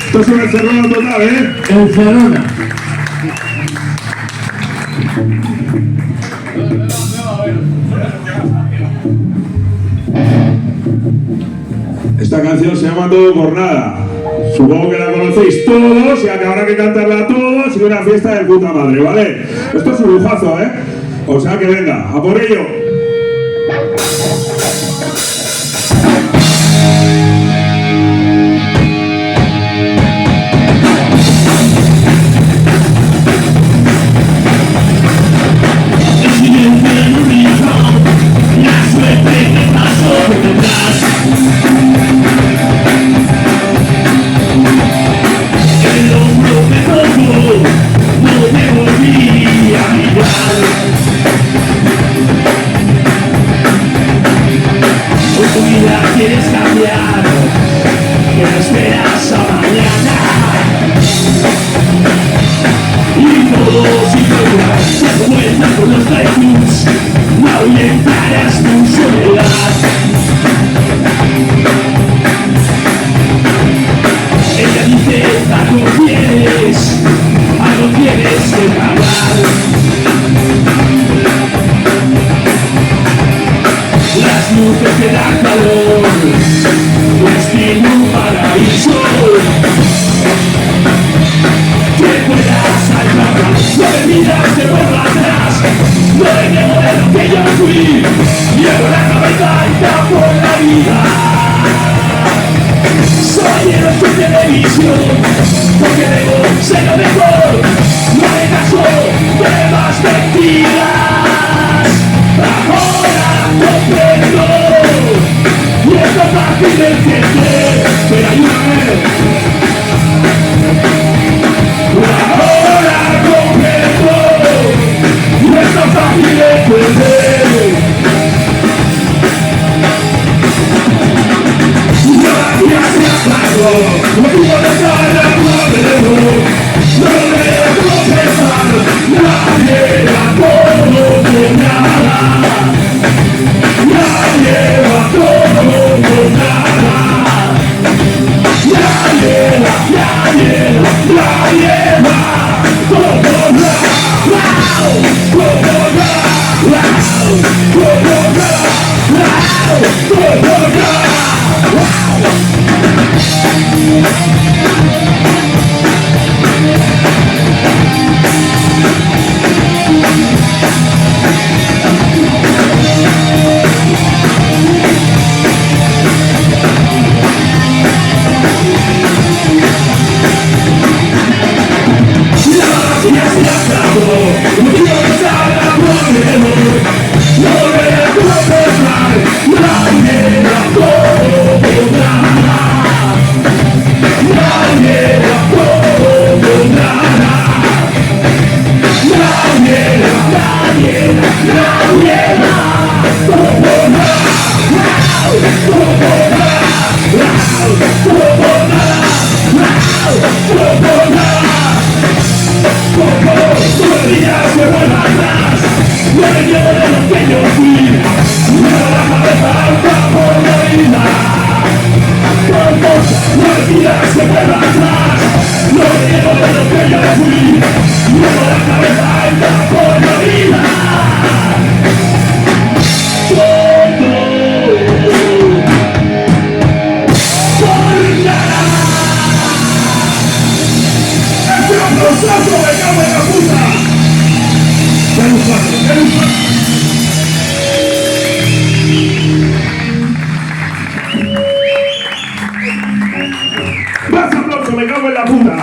Esto es un encerrona total, ¿eh? Encerrona. Esta canción se llama Todo por Nada. Supongo que la conocéis todos y que habrá que cantarla todos y una fiesta de puta madre, ¿vale? Esto es un lujazo, ¿eh? O sea que venga, a por ello. Quieres cambiar, que no esperas a mañana. Y todo sin lograr se cuenta con los iTunes, no ahuyentarás tu soledad. Ella dice, algo tienes que pagar. Las luces te dan calor, un destino, un paraíso. Que puedas alcanzar, no me miras de vuelta atrás. No me niego de lo que yo fui, llevo la cabeza alta por la vida. Soy héroe de televisión, porque debo ser lo mejor. No me caso de más mentiras. Ahora comprendo, y es lo fácil de entender, pero ayúdame. Ahora comprendo, y es lo fácil de entender. Gracias me apago, no puedo dejar la alrededor. No me dejo pensar, nadie la todo por nada. Nadie va todo por nada. Nadie va todo por nada. Más aplauso, me cago en la puta.